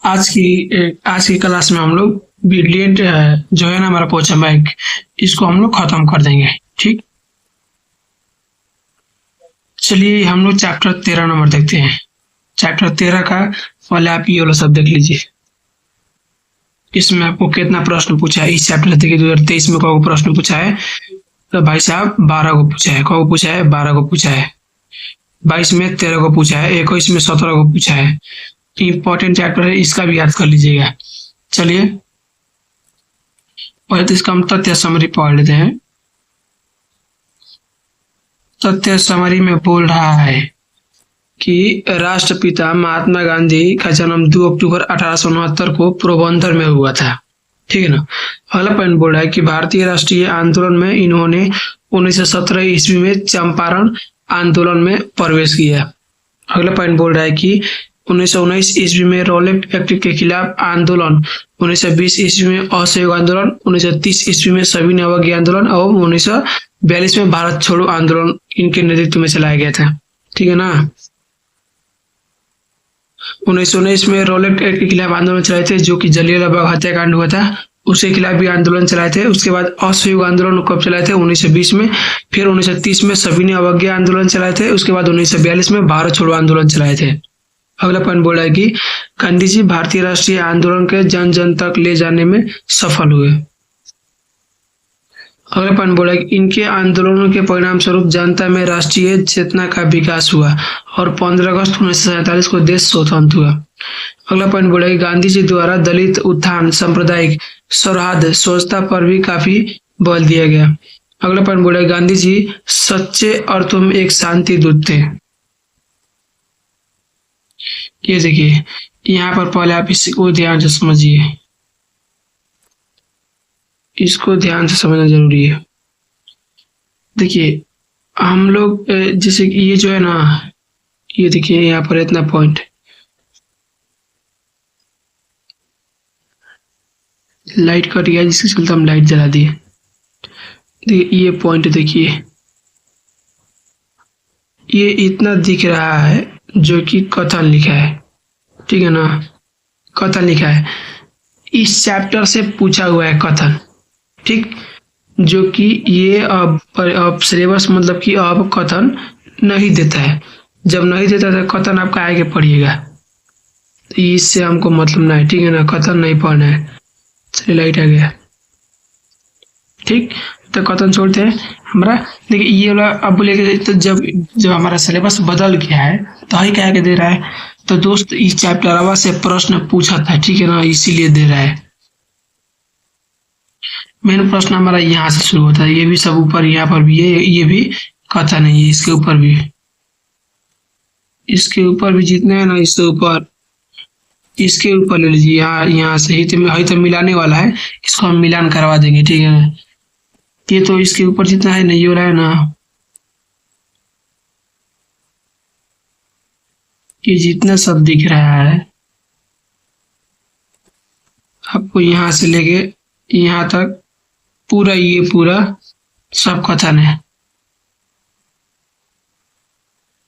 आज की क्लास में हम लोग ब्रिलियंट जो है ना हमारा पोचा बैंक, इसको हम लोग खत्म कर देंगे। ठीक, चलिए हम लोग चैप्टर 13 नंबर देखते हैं। चैप्टर 13 का पहले आप ये वाला सब देख लीजिए। इसमें आपको कितना प्रश्न पूछा है इस चैप्टर से? 2023 में कौ प्रश्न पूछा है? तो भाई साहब 12 को पूछा है। कौ पूछा है? 12 को पूछा है। 22 में 13 को पूछा है। 21 में 17 को पूछा है। इंपॉर्टेंट चैप्टर है, इसका भी याद कर लीजिएगा। चलिए पहले तो इसका हम तथ्य समरी पढ़ लेते हैं। तथ्य समरी में बोल रहा है कि राष्ट्रपिता महात्मा गांधी का जन्म 2 अक्टूबर 1869 को पोरबंदर में हुआ था। ठीक है ना। अगला पॉइंट बोल रहा है कि भारतीय राष्ट्रीय आंदोलन में इन्होंने 1917 ईस्वी में चंपारण आंदोलन में प्रवेश किया। अगला पॉइंट बोल रहा है कि 1919 ईस्वी में रॉलेट एक्ट के खिलाफ आंदोलन, 1920 ईस्वी में असहयोग आंदोलन, 1930 ईस्वी में सविनय अवज्ञा आंदोलन और 1942 में भारत छोड़ो आंदोलन इनके नेतृत्व में चलाया गया था। ठीक है ना। 1919 में रॉलेट एक्ट के खिलाफ आंदोलन चलाए थे, जो कि जलियांवाला बाग हत्याकांड हुआ था, उसके खिलाफ भी आंदोलन चलाए थे। उसके बाद असहयोग आंदोलन कब चलाए थे? 1920 में। फिर 1930 में सविनय अवज्ञा आंदोलन चलाए थे। उसके बाद 1942 में भारत छोड़ो आंदोलन चलाए थे। अगला पॉइंट बोला है कि गांधी जी भारतीय राष्ट्रीय आंदोलन के जन जन तक ले जाने में सफल हुए। अगला पॉइंट बोला है कि इनके आंदोलनों के परिणाम स्वरूप जनता में राष्ट्रीय चेतना का विकास हुआ और 15 अगस्त 1947 को देश स्वतंत्र हुआ। अगला पॉइंट बोला है कि गांधी जी द्वारा दलित उत्थान, सांप्रदायिक सौहार्द, स्वच्छता पर भी काफी बल दिया गया। अगला पॉइंट बोला है गांधी जी सच्चे अर्थों में एक शांति दूत थे। ये देखिए यहाँ पर पहले आप इसको ध्यान से समझिए, इसको ध्यान से समझना जरूरी है। देखिए हम लोग जैसे कि ये जो है ना, ये देखिए यहाँ पर इतना पॉइंट, लाइट कट गया जिसके चलते हम लाइट जला दिए। देखिए ये पॉइंट देखिए, ये इतना दिख रहा है जो कि कथन लिखा है। ठीक है ना, कथन लिखा है, इस चैप्टर से पूछा हुआ है कथन। ठीक, जो कि ये अब सिलेबस मतलब कि अब कथन नहीं देता है। जब नहीं देता है कथन आपका आगे पढ़िएगा, तो इससे हमको मतलब ना है। ठीक है ना, कथन नहीं पढ़ना है। चलिए लाइट आ गया। ठीक, तो कथन छोड़ते हैं हमारा। देखिए ये वाला अब बोलेगा, तो जब हमारा सिलेबस बदल गया है तो ही क्या दे रहा है? तो दोस्त इस चैप्टर से प्रश्न पूछा था। ठीक है ना, इसीलिए दे रहा है। मेन प्रश्न हमारा यहाँ से शुरू होता है। ये भी सब ऊपर, यहाँ पर भी ये भी कथन है। इसके ऊपर भी, इसके ऊपर भी जितने हैं ना, इसके ऊपर, इसके ऊपर ले लीजिए। यहाँ से ही तो मिलाने वाला है, इसको हम मिलान करवा देंगे। ठीक है, ये तो इसके ऊपर जितना है नहीं हो रहा है ना, ये जितना सब दिख रहा है आपको यहाँ से लेके यहाँ तक पूरा, ये पूरा सब कथन है।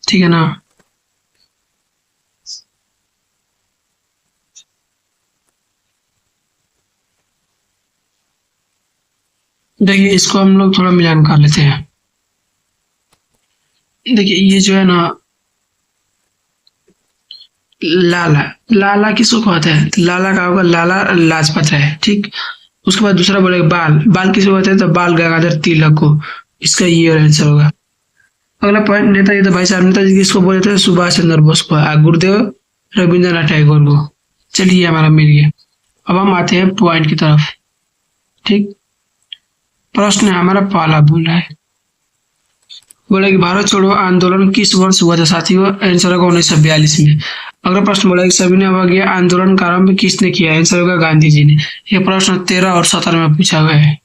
ठीक है ना। देखिए इसको हम लोग थोड़ा मिलान कर लेते हैं। देखिए ये जो है ना, लाला, लाला किसको कहते हैं? तो लाला का होगा लाला लाजपत राय। ठीक, उसके बाद दूसरा बोलेगा बाल, बाल किसको कहते हैं? तो बाल गंगाधर तिलक को। इसका ये आंसर होगा। अगला पॉइंट, नेताजी, तो भाई साहब नेताजी किसको बोले थे? सुभाष चंद्र बोस को। गुरुदेव रविंद्रनाथ टैगोर को। चलिए हमारा मिल गया। अब हम आते हैं पॉइंट की तरफ। ठीक, प्रश्न हमारा पहला बोल रहा है, बोला कि भारत छोड़ो आंदोलन किस वर्ष हुआ था साथियों? आंसर होगा 1942 में। अगला प्रश्न बोला कि सविनय अवज्ञा आंदोलन का आरंभ किसने किया? आंसर होगा गांधी जी ने। यह प्रश्न 13 और 17 में पूछा गया है।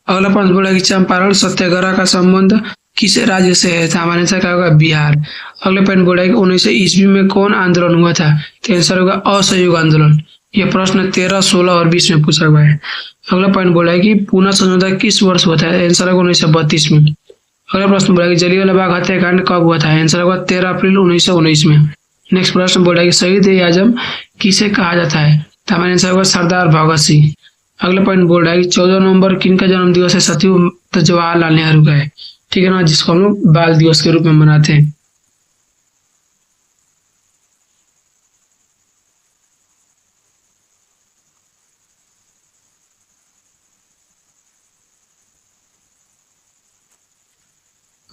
अगला प्रश्न बोला कि चंपारण सत्याग्रह का संबंध किस राज्य से है? हमारे आंसर क्या होगा? बिहार। अगले पॉइंट बोला कि 1900 ईस्वी में कौन आंदोलन हुआ था? तो आंसर होगा असहयोग आंदोलन। यह प्रश्न 13, 16 और 20 में पूछा हुआ है। अगला पॉइंट बोला है कि पुनः समझौता किस वर्ष हुआ था? आंसर होगा 1932 में। अगला प्रश्न बोला कि जलियांवाला बाग हत्याकांड कब हुआ था? आंसर होगा 13 अप्रैल 1919 में। नेक्स्ट प्रश्न बोला कि शहीद ए आजम किसे कहा जाता है? तो हमारा आंसर होगा सरदार भगत सिंह। अगला पॉइंट बोल रहा है कि 14 नवंबर किन का जन्म दिवस है? सचिव तो जवाहरलाल नेहरू का है, ठीक है ना, जिसको हम लोग बाल दिवस के रूप में मनाते हैं।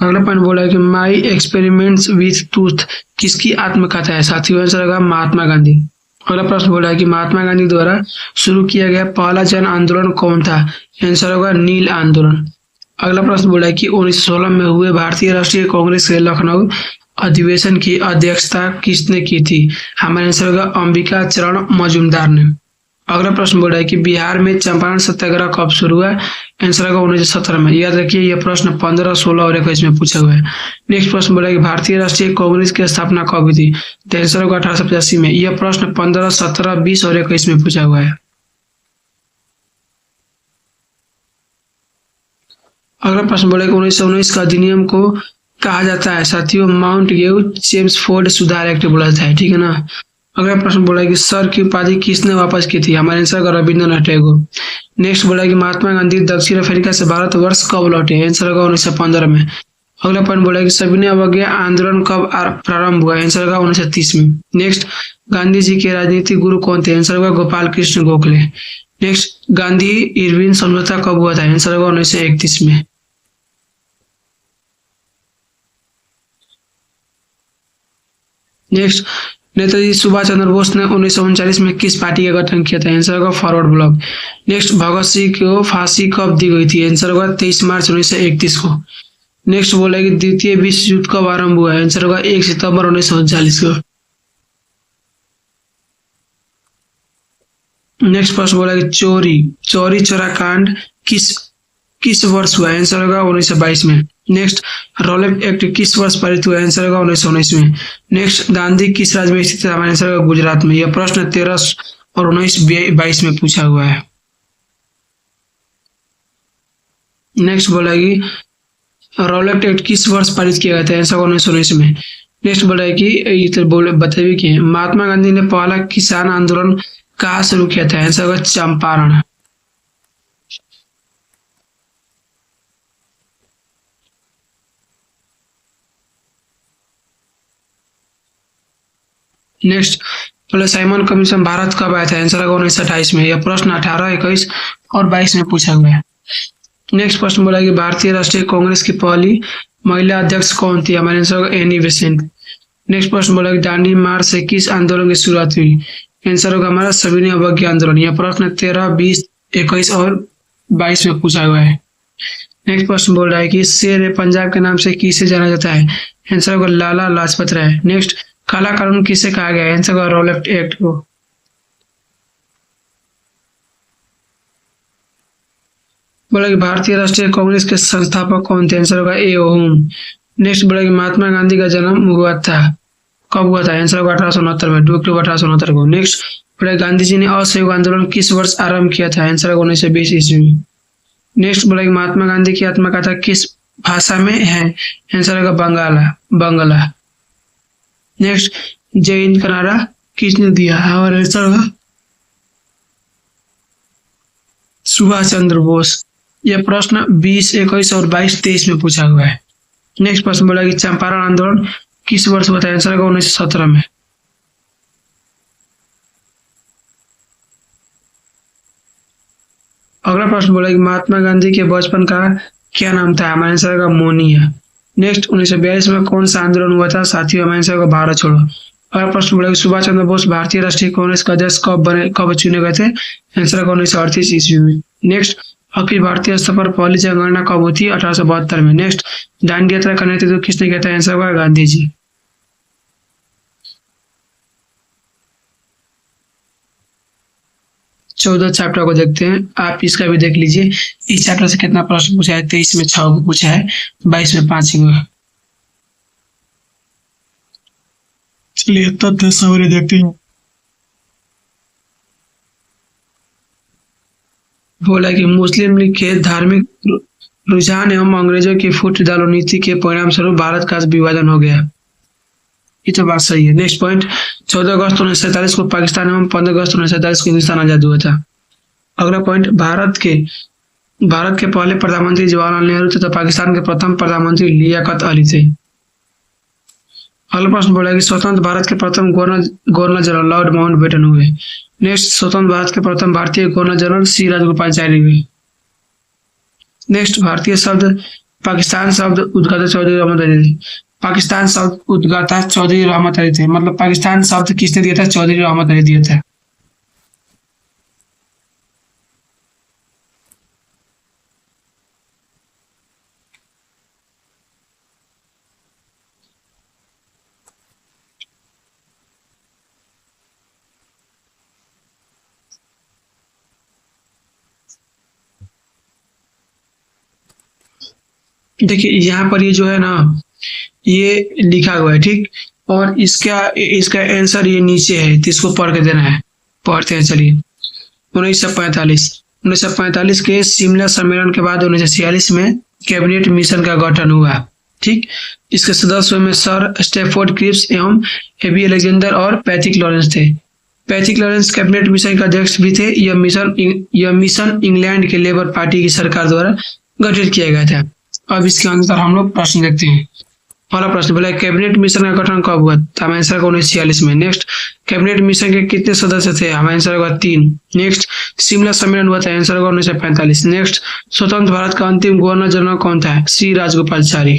अगला पॉइंट बोला है कि माई एक्सपेरिमेंट्स विथ ट्रूथ किसकी आत्मकथा है? साथियों आंसर होगा महात्मा गांधी। अगला प्रश्न बोला है कि महात्मा गांधी द्वारा शुरू किया गया पहला जन आंदोलन कौन था? आंसर होगा नील आंदोलन। अगला प्रश्न बोला है कि 1916 में हुए भारतीय राष्ट्रीय कांग्रेस के लखनऊ अधिवेशन की अध्यक्षता किसने की थी? हमारा आंसर होगा अंबिका चरण मजूमदार ने। अगला प्रश्न बोल रहा है कि बिहार में चंपारण सत्याग्रह कब शुरू हुआ? आंसर होगा 1917 में। याद रखिए यह प्रश्न 15, 16 और 21 में पूछा हुआ है। नेक्स्ट प्रश्न बोला है कि भारतीय राष्ट्रीय कांग्रेस की स्थापना कब हुई थी? तो आंसर होगा 1885 में। यह प्रश्न 15, 17, 20 और 21 में पूछा हुआ है। अगला प्रश्न बोला है कि 1919 का अधिनियम को कहा जाता है? साथियों माउंट गेव चेम्सफोर्ड सुधार एक्ट बोला जाता है, ठीक है ना। अगला प्रश्न बोला है कि सर की उपाधि किसने वापस की थी? हमारे आंसर होगा रविंद्रनाथ टैगोर। नेक्स्ट बोला है कि महात्मा गांधी दक्षिण अफ्रीका से भारतवर्ष कब लौटे? आंसर होगा 1915 में। अगला पॉइंट बोला है कि सविनय अवज्ञा आंदोलन कब प्रारंभ हुआ? आंसर होगा 1930 में। नेक्स्ट गांधी जी के राजनीतिक गुरु कौन थे? आंसर होगा गोपाल कृष्ण गोखले। नेक्स्ट गांधी इरविन समझौता कब हुआ था? आंसर होगा 1931 में। नेक्स्ट नेताजी सुभाष चंद्र बोस ने 1939 में किस पार्टी का गठन किया था? आंसर होगा forward block. Next Bhagat Singh को फांसी कब दी गई थी? आंसर होगा 23 मार्च 1931 को। नेक्स्ट बोला कि द्वितीय विश्व युद्ध कब आरंभ हुआ है? आंसर होगा 1 सितंबर 1939 को। नेक्स्ट प्रश्न बोला कि चौरी चौरा कांड किस वर्ष हुआ? आंसर होगा 1922 में। नेक्स्ट रॉलेट एक्ट किस वर्ष पारित हुआ? आंसर होगा 1919 में। नेक्स्ट दांडी किस राज्य में स्थित है? हमारा आंसर होगा गुजरात में। यह प्रश्न 13 और 19, 22 में पूछा हुआ है। नेक्स्ट बोला कि रॉलेट एक्ट किस वर्ष पारित किया गया था? आंसर होगा 1919 में। नेक्स्ट बोला है कि ये तो बोले बताइए कि महात्मा गांधी ने पहला किसान आंदोलन कहाँ शुरू किया था? आंसर होगा चंपारण। नेक्स्ट बोले साइमन कमीशन भारत कब आया था? आंसर होगा 1928 में। यह प्रश्न 18, 21 और 22 में पूछा हुआ है। नेक्स्ट प्रश्न बोला कि भारतीय राष्ट्रीय कांग्रेस की पहली महिला अध्यक्ष कौन थी? हमारे आंसर होगा एनी बेसेंट। नेक्स्ट प्रश्न बोला कि दांडी मार्च से किस आंदोलन की शुरुआत हुई? आंसर होगा हमारा सविनय अवज्ञा आंदोलन। यह प्रश्न 13, 20, 21 और 22 में पूछा हुआ है। नेक्स्ट प्रश्न बोल रहा है कि शेर ए पंजाब के नाम से किसे जाना जाता है? आंसर होगा लाला लाजपत राय। नेक्स्ट काला कानून किसे कहा गया? आंसर होगा रॉलेट एक्ट को। बोला कि भारतीय राष्ट्रीय कांग्रेस के संस्थापक कौन थे? आंसर होगा ए ओ हुम। नेक्स्ट बोला कि महात्मा गांधी का जन्म हुआ था कब हुआ था? आंसर होगा 1869 में, 2 अक्टूबर 1869 को। नेक्स्ट बोला गांधी जी ने असहयोग आंदोलन किस वर्ष आरंभ किया था? आंसर होगा 1920 ईस्वी में। नेक्स्ट बोला कि महात्मा गांधी की आत्मकथा किस भाषा में है? आंसर होगा बंगला। नेक्स्ट जय हिंद का नारा किसने दिया? और आंसर होगा सुभाष चंद्र बोस। यह प्रश्न 20, 21 और 22, 23 में पूछा हुआ है। नेक्स्ट प्रश्न बोला कि चंपारण आंदोलन किस वर्ष हुआ था? आंसर होगा 1917 में। अगला प्रश्न बोला कि महात्मा गांधी के बचपन का क्या नाम था? हमारा आंसर होगा मोनिया। नेक्स्ट 1942 में कौन सा आंदोलन हुआ था? साथियों हमारा आंसर होगा भारत छोड़ो। अगला प्रश्न बोला कि सुभाष चंद्र बोस भारतीय राष्ट्रीय कांग्रेस का अध्यक्ष कब चुने गए थे? आंसर होगा 1938 ईस्वी में। नेक्स्ट अखिल भारतीय स्तर पर पहली जनगणना कब हुई थी? 1872 में। नेक्स्ट दांडी यात्रा का नेतृत्व किसने किया था? आंसर होगा गांधी जी। चौदह चैप्टर को देखते हैं, आप इसका भी देख लीजिए। इस चैप्टर से कितना प्रश्न पूछा है? 23 में 6 को पूछा है, 22 में 5 को। चलिए तथ्य समरी देखते हैं। बोला कि मुस्लिम लीग के धार्मिक रुझान एवं अंग्रेजों की फूट डालो नीति के परिणाम स्वरूप भारत का विभाजन हो गया। ये तो बात सही है। नेक्स्ट पॉइंट, 14 अगस्त 1947 को पाकिस्तान एवं 15 अगस्त 1947 को हिंदुस्तान आजाद हुआ था। अगला पॉइंट, भारत के पहले प्रधानमंत्री जवाहरलाल नेहरू तथा पाकिस्तान के प्रथम प्रधानमंत्री लियाकत अली थे। अगला प्रश्न बोला कि स्वतंत्र भारत के प्रथम गवर्नर जनरल लॉर्ड माउंटबेटन हुए। नेक्स्ट, स्वतंत्र भारत के प्रथम भारतीय गवर्नर जनरल सी राजगोपालाचारी हुए। नेक्स्ट, भारतीय शब्द पाकिस्तान शब्द उद्गाता चौधरी रहमत अली। पाकिस्तान शब्द उद्गाता चौधरी रहमत अली थे, मतलब पाकिस्तान शब्द किसने दिया था? चौधरी रहमत अली दिया था। देखिए यहाँ पर ये जो है ना, ये लिखा हुआ है, ठीक, और इसका इसका आंसर ये नीचे है, तो इसको पढ़ के देना है। पढ़ते हैं, चलिए। 1945 के शिमला सम्मेलन के बाद 1946 में कैबिनेट मिशन का गठन हुआ, ठीक। इसके सदस्यों में सर स्टैफोर्ड क्रिप्स एवं एबी अलेक्जेंडर और पैट्रिक लॉरेंस थे। पैट्रिक लॉरेंस कैबिनेट मिशन के अध्यक्ष भी थे। यह मिशन इंग्लैंड के लेबर पार्टी की सरकार द्वारा गठित किया गया था। अब इसके अंदर हम लोग प्रश्न देखते हैं। पहला प्रश्न बोला कैबिनेट मिशन का गठन कब हुआ? हमारा आंसर होगा 1946 में। नेक्स्ट, कैबिनेट मिशन के कितने सदस्य थे? हमारा आंसर होगा 3। नेक्स्ट, शिमला सम्मेलन हुआ था, आंसर होगा 1945। नेक्स्ट, स्वतंत्र भारत का अंतिम गवर्नर जनरल कौन था? सी राजगोपालाचारी।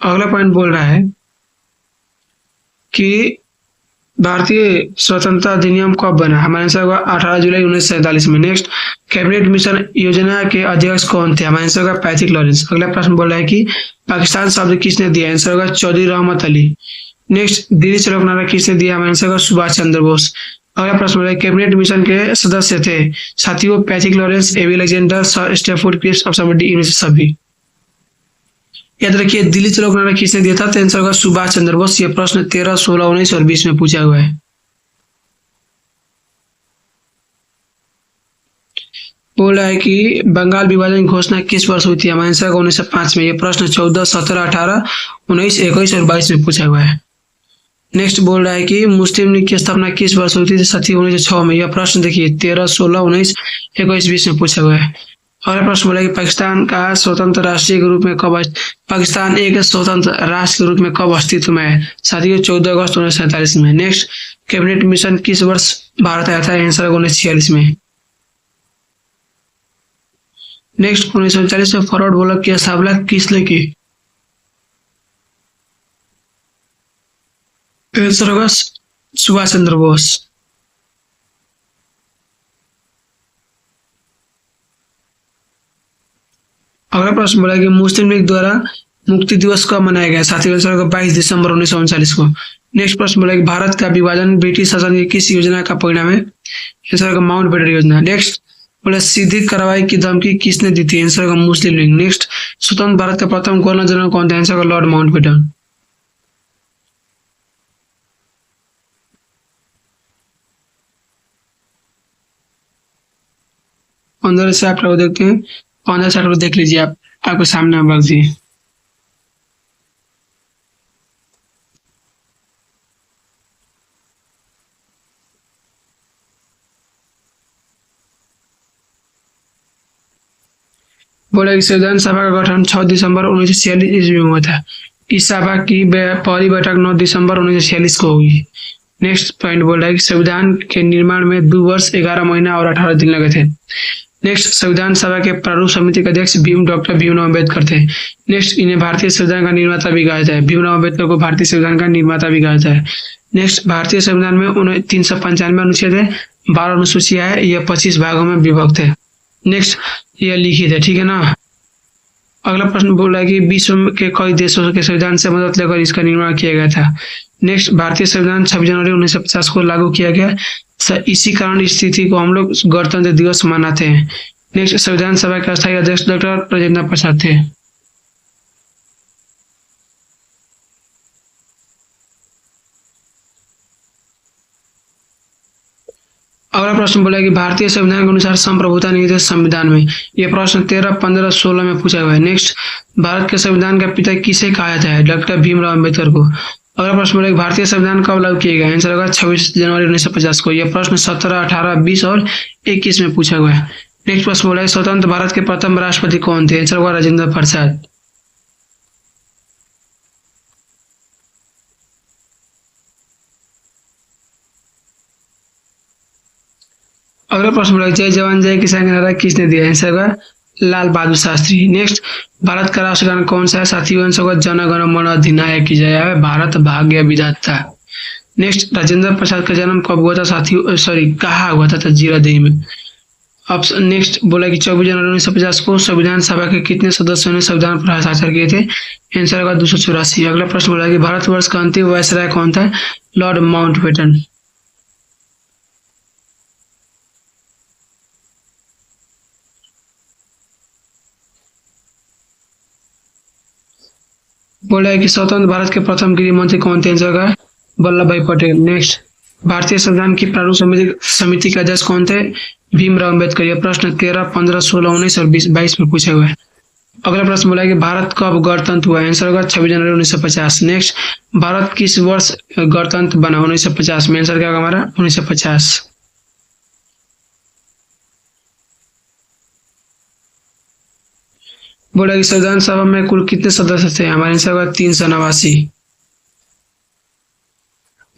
अगला पॉइंट बोल रहा है कि भारतीय स्वतंत्रता अधिनियम कब बना? हमारा आंसर होगा 18 जुलाई 1947 में। नेक्स्ट, कैबिनेट मिशन योजना के अध्यक्ष कौन थे? हमारा आंसर होगा पैट्रिक लॉरेंस। अगला प्रश्न बोल रहा है कि पाकिस्तान शब्द किसने दिया? आंसर होगा चौधरी रहमत अली। नेक्स्ट, दिल्ली चलो नारा किसने दिया? हमारा आंसर होगा सुभाष चंद्र बोस। अगला प्रश्न बोल रहा है कैबिनेट मिशन के सदस्य थे साथियों Patrick Lawrence, AB Alexander, sir Stafford Cripps, option D इनमें से सभी। याद रखिए दिल्ली चलो नारा किसने दिया था? तो आंसर होगा सुभाष चंद्र बोस। ये प्रश्न 13, 16, 19 और 20 में पूछा हुआ है। बोल रहा है कि बंगाल विभाजन की घोषणा किस वर्ष हुई थी? हमारा आंसर होगा 1905 में। ये प्रश्न 14, 17, 18, 19, 21 और 22 में पूछा हुआ है। नेक्स्ट बोल रहा है कि मुस्लिम लीग की स्थापना किस वर्ष हुई थी? साथी 1906 में। यह प्रश्न देखिए 13, 16, 19, 21, 20 में पूछा हुआ है। अगला प्रश्न बोला कि पाकिस्तान का स्वतंत्र राष्ट्र के रूप में कब पाकिस्तान एक स्वतंत्र राष्ट्र के रूप में कब अस्तित्व में है? साथियों 14 अगस्त 1947 में। नेक्स्ट, कैबिनेट मिशन किस वर्ष भारत आया था? आंसर होगा 1946 में। नेक्स्ट, 1947 में फॉरवर्ड ब्लॉक की स्थापना किसने की? आंसर होगा सुभाष चंद्र बोस। अगला प्रश्न बोला कि मुस्लिम लीग द्वारा मुक्ति दिवस कब मनाया गया? साथियों आंसर होगा 22 दिसंबर 1939 को। नेक्स्ट प्रश्न बोला कि भारत का विभाजन ब्रिटिश शासन की किस योजना का परिणाम है? आंसर होगा माउंटबेटन योजना। नेक्स्ट बोला सीधी कार्रवाई की धमकी किसने दी थी? आंसर होगा मुस्लिम लीग। नेक्स्ट, स्वतंत्र भारत का प्रथम गवर्नर जनरल कौन था? आंसर होगा लॉर्ड माउंटबेटन। अंदर से आप लोग देखते हैं, अंदर से आप लोग देख लीजिए, आप आपके सामने रख दिए। बोला कि संविधान सभा का गठन 6 दिसंबर 1946 ईस्वी में हुआ था। इस सभा की पहली बैठक 9 दिसंबर 1946 को हुई। नेक्स्ट पॉइंट बोल रहा है कि संविधान के निर्माण में 2 वर्ष 11 महीना और 18 दिन लगे थे। नेक्स्ट, संविधान सभा के प्रारूप समिति के अध्यक्ष डॉक्टर भीमराव अम्बेडकर थे। नेक्स्ट, इन्हें भारतीय संविधान का निर्माता भी कहा जाता है। भीमराव अम्बेडकर को भारतीय संविधान का निर्माता भी कहा जाता है। नेक्स्ट, भारतीय संविधान में 395 अनुच्छेद है, 12 अनुसूचियां है, यह 25 भागों में विभक्त है। नेक्स्ट, यह लिखित है, ठीक है ना। अगला प्रश्न बोल रहा है कि विश्व के कई देशों के संविधान से मदद लेकर इसका निर्माण किया गया था। नेक्स्ट, भारतीय संविधान 26 जनवरी 1950 को लागू किया गया। इसी कारण इस तिथि को हम लोग गणतंत्र दिवस मनाते हैं। नेक्स्ट, संविधान सभा के अस्थायी अध्यक्ष डॉक्टर राजेंद्र प्रसाद थे। अगला प्रश्न बोला है कि भारतीय संविधान के अनुसार संप्रभुता निहित है संविधान में। यह प्रश्न 13, 15, 16 में पूछा हुआ है। नेक्स्ट, भारत के संविधान का पिता किसे कहा जाता है? डॉक्टर भीमराव अम्बेडकर को। अगला प्रश्न बोला है कि भारतीय संविधान कब लागू किया गया? आंसर होगा 26 जनवरी 1950 को। यह प्रश्न 17, 18, 20 और 21 में पूछा हुआ है। नेक्स्ट प्रश्न बोला है स्वतंत्र भारत के प्रथम राष्ट्रपति कौन थे? आंसर होगा राजेंद्र प्रसाद। अगला प्रश्न बोला जय जवान जय किसान का नारा किसने दिया? आंसर होगा लाल बहादुर शास्त्री। नेक्स्ट, भारत का राष्ट्रगान कौन सा है? साथियों आंसर होगा जन गण मन अधिनायक की जय है, भारत भाग्य विधाता। नेक्स्ट, राजेंद्र प्रसाद का जन्म कब हुआ था? साथियों कहाँ हुआ था? जीरादेई में। ऑप्शन नेक्स्ट बोला कि 24 जनवरी 1950 को संविधान सभा के कितने सदस्यों ने संविधान पर हस्ताक्षर किए थे? आंसर होगा 284। अगला प्रश्न बोला कि भारतवर्ष का अंतिम वायसराय कौन था? Lord Mountbatten. बोला है कि स्वतंत्र भारत के प्रथम गृह मंत्री कौन थे? आंसर होगा वल्लभ भाई पटेल। नेक्स्ट, भारतीय संविधान की प्रारूप समिति के अध्यक्ष कौन थे? भीमराव अम्बेडकर। यह प्रश्न 13, 15, 16, 19 और 22 में पूछा हुआ है। अगला प्रश्न बोला है कि भारत कब गणतंत्र हुआ? आंसर होगा 26 जनवरी 1950। नेक्स्ट, भारत किस वर्ष गणतंत्र बना? 1950 में। आंसर क्या होगा हमारा? 1950। बोला कि संविधान सभा में कुल कितने सदस्य थे? हमारे आंसर होगा 389।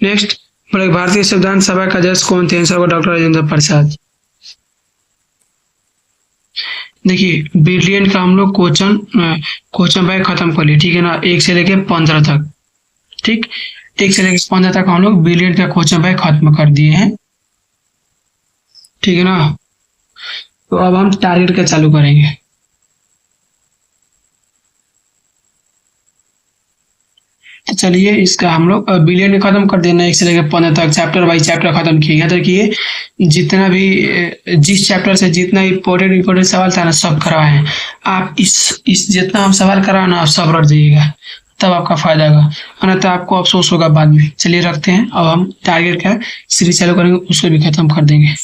नेक्स्ट, बोला कि भारतीय संविधान सभा का अध्यक्ष कौन थे? आंसर होगा डॉक्टर राजेंद्र प्रसाद। देखिए ब्रिलियंट का हम लोग क्वेश्चन बैंक खत्म कर लिए, ठीक है ना, 1 से लेके 15 तक। ठीक, 1 से लेके 15 तक हम लोग ब्रिलियंट का क्वेश्चन बैंक खत्म कर दिए हैं, ठीक है ना। तो अब हम टारगेट का चालू करेंगे। तो चलिए इसका हम लोग बिलियन खत्म कर देना, 1 से लेकर 15 तक चैप्टर बाई चैप्टर खत्म किएगा। तो देखिए जितना भी जिस चैप्टर से जितना इम्पोर्टेंट सवाल था ना सब करवाए हैं। आप इस जितना हम सवाल कराए ना आप सब रट जाइएगा, तब आपका फायदा होगा, अन्यथा आपको अफसोस होगा बाद में। चलिए रखते हैं, अब हम टारगेट का सीरीज चालू करेंगे, उसको भी खत्म कर देंगे।